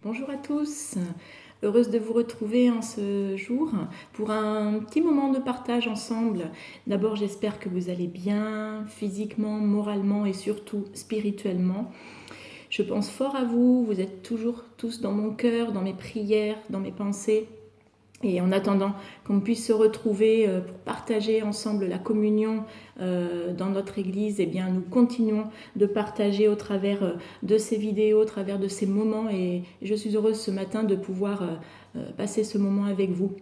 Bonjour à tous, heureuse de vous retrouver en ce jour pour un petit moment de partage ensemble. D'abord, j'espère que vous allez bien physiquement, moralement et surtout spirituellement. Je pense fort à vous, vous êtes toujours tous dans mon cœur, dans mes prières, dans mes pensées. Et en attendant qu'on puisse se retrouver pour partager ensemble la communion dans notre église, eh bien, nous continuons de partager au travers de ces vidéos, au travers de ces moments. Et je suis heureuse ce matin de pouvoir passer ce moment avec vous.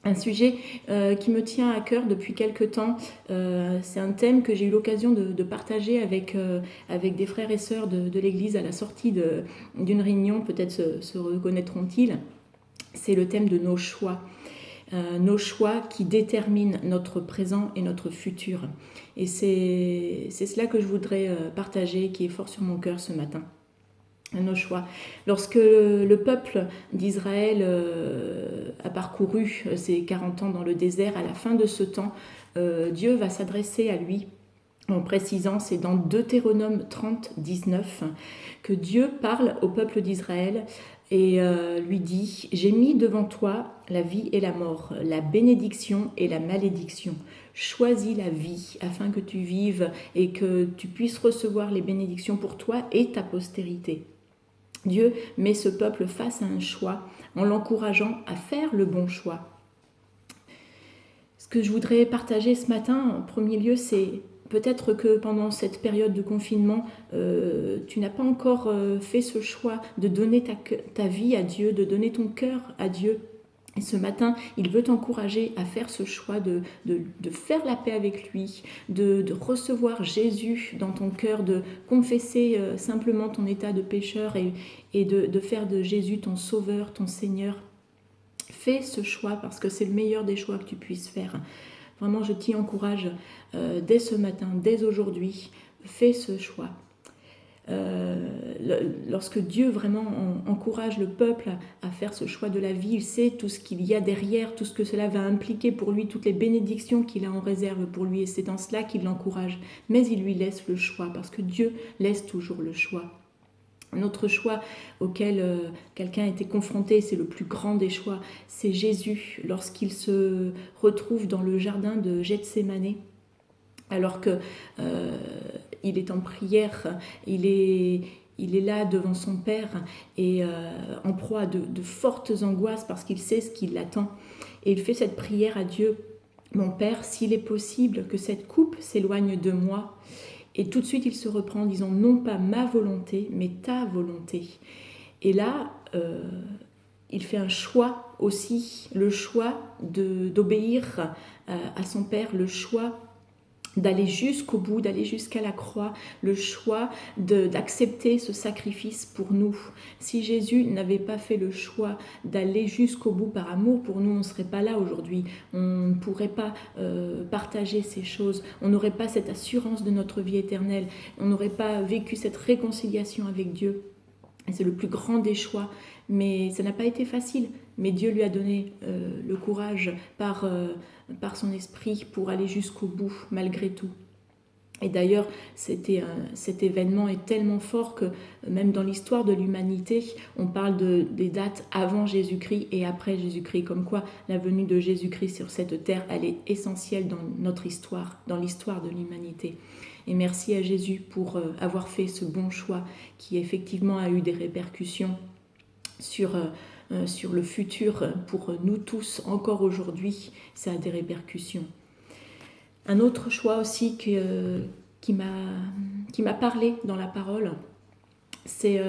Un sujet qui me tient à cœur depuis quelque temps, c'est un thème que j'ai eu l'occasion de partager avec des frères et sœurs de l'église à la sortie d'une réunion, peut-être se reconnaîtront-ils. C'est le thème de nos choix. Nos choix qui déterminent notre présent et notre futur. Et c'est cela que je voudrais partager, qui est fort sur mon cœur ce matin. Nos choix. Lorsque le peuple d'Israël a parcouru ses 40 ans dans le désert, à la fin de ce temps, Dieu va s'adresser à lui en précisant, c'est dans Deutéronome 30, 19, que Dieu parle au peuple d'Israël et lui dit « J'ai mis devant toi la vie et la mort, la bénédiction et la malédiction. Choisis la vie afin que tu vives et que tu puisses recevoir les bénédictions pour toi et ta postérité. » Dieu met ce peuple face à un choix en l'encourageant à faire le bon choix. Ce que je voudrais partager ce matin, en premier lieu, c'est peut-être que pendant cette période de confinement, tu n'as pas encore fait ce choix de donner ta vie à Dieu, de donner ton cœur à Dieu. Et ce matin, il veut t'encourager à faire ce choix de faire la paix avec lui, de recevoir Jésus dans ton cœur, de confesser simplement ton état de pécheur et de faire de Jésus ton sauveur, ton Seigneur. Fais ce choix parce que c'est le meilleur des choix que tu puisses faire. Vraiment, je t'y encourage dès ce matin, dès aujourd'hui. Fais ce choix. Lorsque Dieu vraiment encourage le peuple à faire ce choix de la vie, il sait tout ce qu'il y a derrière, tout ce que cela va impliquer pour lui, toutes les bénédictions qu'il a en réserve pour lui, et c'est dans cela qu'il l'encourage. Mais il lui laisse le choix, parce que Dieu laisse toujours le choix. Un autre choix auquel quelqu'un a été confronté, c'est le plus grand des choix, c'est Jésus, lorsqu'il se retrouve dans le jardin de Gethsémanée, alors que il est en prière, il est là devant son Père et en proie à de fortes angoisses parce qu'il sait ce qui l'attend. Et il fait cette prière à Dieu. « Mon Père, s'il est possible que cette coupe s'éloigne de moi. » Et tout de suite, il se reprend en disant « Non pas ma volonté, mais ta volonté. » Et là, il fait un choix aussi, le choix d'obéir à son Père, le choix d'aller jusqu'au bout, d'aller jusqu'à la croix, le choix d'accepter ce sacrifice pour nous. Si Jésus n'avait pas fait le choix d'aller jusqu'au bout par amour pour nous, on ne serait pas là aujourd'hui. On ne pourrait pas partager ces choses. On n'aurait pas cette assurance de notre vie éternelle. On n'aurait pas vécu cette réconciliation avec Dieu. Et c'est le plus grand des choix. Mais ça n'a pas été facile. Mais Dieu lui a donné le courage par son esprit pour aller jusqu'au bout, malgré tout. Et d'ailleurs, cet événement est tellement fort que même dans l'histoire de l'humanité, on parle des dates avant Jésus-Christ et après Jésus-Christ, comme quoi la venue de Jésus-Christ sur cette terre, elle est essentielle dans notre histoire, dans l'histoire de l'humanité. Et merci à Jésus pour avoir fait ce bon choix qui effectivement a eu des répercussions sur le futur pour nous tous, encore aujourd'hui, ça a des répercussions. Un autre choix aussi qui m'a parlé dans la parole, c'est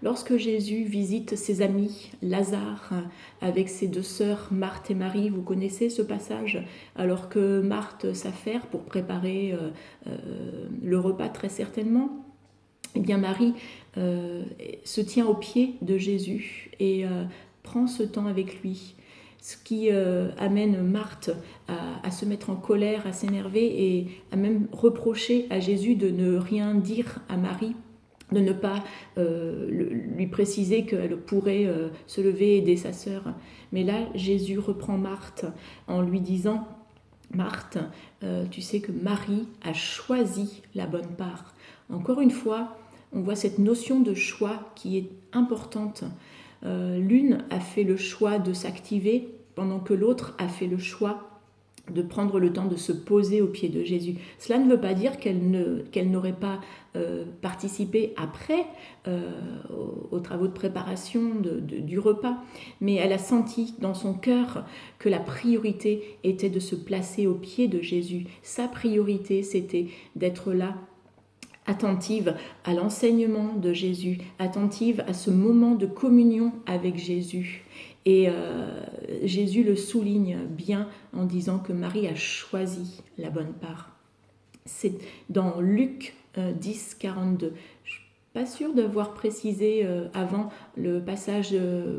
lorsque Jésus visite ses amis, Lazare, avec ses deux sœurs, Marthe et Marie. Vous connaissez ce passage? Alors que Marthe s'affaire pour préparer le repas très certainement, eh bien Marie se tient aux pieds de Jésus et prend ce temps avec lui. Ce qui amène Marthe à se mettre en colère, à s'énerver et à même reprocher à Jésus de ne rien dire à Marie, de ne pas lui préciser qu'elle pourrait se lever et aider sa sœur. Mais là, Jésus reprend Marthe en lui disant « Marthe, tu sais que Marie a choisi la bonne part. » Encore une fois, on voit cette notion de choix qui est importante. L'une a fait le choix de s'activer pendant que l'autre a fait le choix de prendre le temps de se poser aux pieds de Jésus. Cela ne veut pas dire qu'elle n'aurait pas participé après aux travaux de préparation du repas, mais elle a senti dans son cœur que la priorité était de se placer aux pieds de Jésus. Sa priorité, c'était d'être là, attentive à l'enseignement de Jésus, attentive à ce moment de communion avec Jésus. Et Jésus le souligne bien en disant que Marie a choisi la bonne part. C'est dans Luc 10, 42. Je ne suis pas sûre d'avoir précisé avant le passage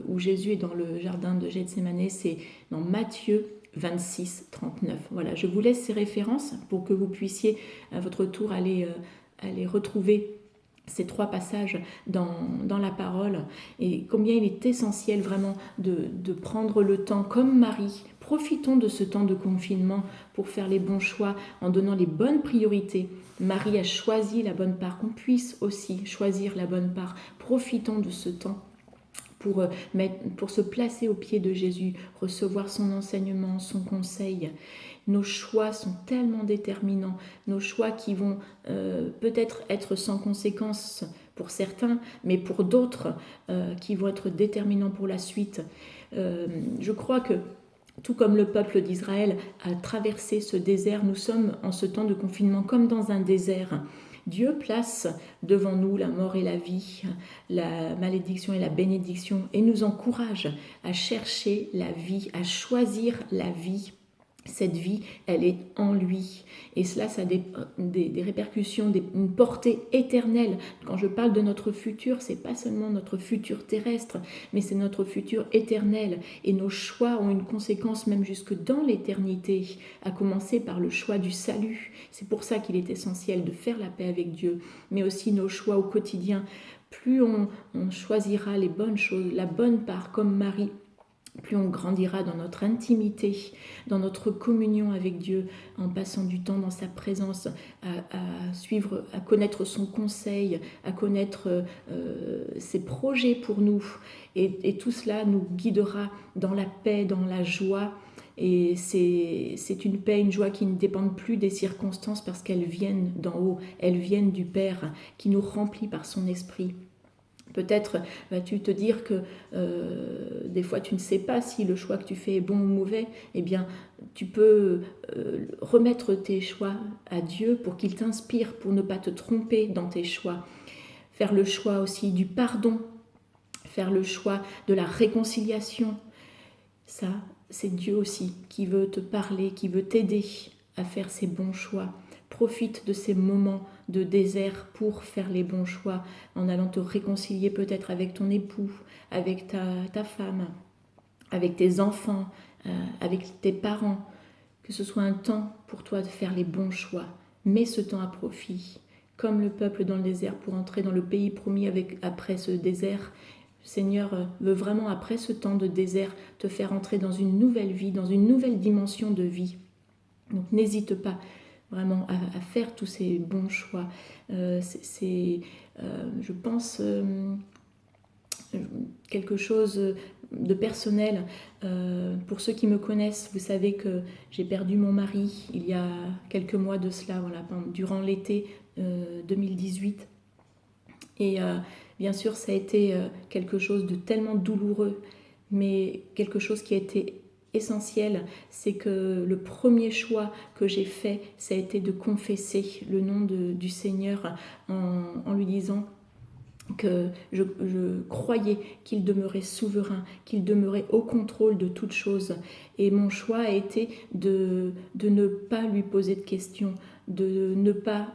où Jésus est dans le jardin de Gethsémanée, c'est dans Matthieu 26, 39. Voilà, je vous laisse ces références pour que vous puissiez à votre tour aller retrouver ces 3 passages dans la parole, et combien il est essentiel vraiment de prendre le temps comme Marie. Profitons de ce temps de confinement pour faire les bons choix en donnant les bonnes priorités. Marie a choisi la bonne part, qu'on puisse aussi choisir la bonne part. Profitons de ce temps pour se placer aux pieds de Jésus, recevoir son enseignement, son conseil. Nos choix sont tellement déterminants, nos choix qui vont peut-être être sans conséquence pour certains, mais pour d'autres qui vont être déterminants pour la suite. Je crois que tout comme le peuple d'Israël a traversé ce désert, nous sommes en ce temps de confinement comme dans un désert. Dieu place devant nous la mort et la vie, la malédiction et la bénédiction, et nous encourage à chercher la vie, à choisir la vie. Cette vie, elle est en lui. Et cela, ça a des répercussions, une portée éternelle. Quand je parle de notre futur, c'est pas seulement notre futur terrestre, mais c'est notre futur éternel. Et nos choix ont une conséquence même jusque dans l'éternité, à commencer par le choix du salut. C'est pour ça qu'il est essentiel de faire la paix avec Dieu, mais aussi nos choix au quotidien. Plus on choisira les bonnes choses, la bonne part comme Marie, plus on grandira dans notre intimité, dans notre communion avec Dieu, en passant du temps dans sa présence, à connaître son conseil, à connaître ses projets pour nous. Et tout cela nous guidera dans la paix, dans la joie. Et c'est une paix, une joie qui ne dépendent plus des circonstances parce qu'elles viennent d'en haut, elles viennent du Père qui nous remplit par son esprit. Peut-être vas-tu te dire que des fois tu ne sais pas si le choix que tu fais est bon ou mauvais. Eh bien, tu peux remettre tes choix à Dieu pour qu'il t'inspire, pour ne pas te tromper dans tes choix. Faire le choix aussi du pardon, faire le choix de la réconciliation. Ça, c'est Dieu aussi qui veut te parler, qui veut t'aider à faire ces bons choix. Profite de ces moments de désert pour faire les bons choix, en allant te réconcilier peut-être avec ton époux, avec ta femme, avec tes enfants, avec tes parents. Que ce soit un temps pour toi de faire les bons choix. Mets ce temps à profit, comme le peuple dans le désert pour entrer dans le pays promis après ce désert. Le Seigneur veut vraiment, après ce temps de désert, te faire entrer dans une nouvelle vie, dans une nouvelle dimension de vie. Donc n'hésite pas vraiment à faire tous ces bons choix. Je pense, quelque chose de personnel. Pour ceux qui me connaissent, vous savez que j'ai perdu mon mari il y a quelques mois de cela, voilà, durant l'été 2018. Et bien sûr, ça a été quelque chose de tellement douloureux, mais quelque chose qui a été essentiel, c'est que le premier choix que j'ai fait, ça a été de confesser le nom du Seigneur en lui disant que je croyais qu'il demeurait souverain, qu'il demeurait au contrôle de toutes choses. Et mon choix a été de ne pas lui poser de questions, de ne pas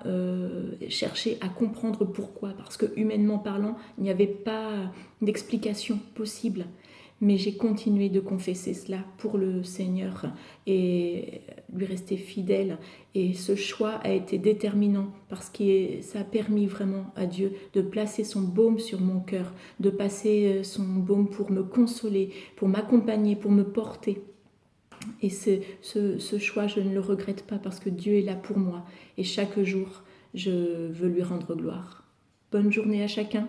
chercher à comprendre pourquoi, parce que humainement parlant, il n'y avait pas d'explication possible. Mais j'ai continué de confesser cela pour le Seigneur et lui rester fidèle. Et ce choix a été déterminant parce que ça a permis vraiment à Dieu de placer son baume sur mon cœur, de passer son baume pour me consoler, pour m'accompagner, pour me porter. Et ce choix, je ne le regrette pas parce que Dieu est là pour moi. Et chaque jour, je veux lui rendre gloire. Bonne journée à chacun.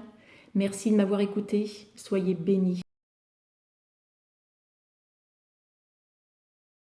Merci de m'avoir écouté. Soyez bénis.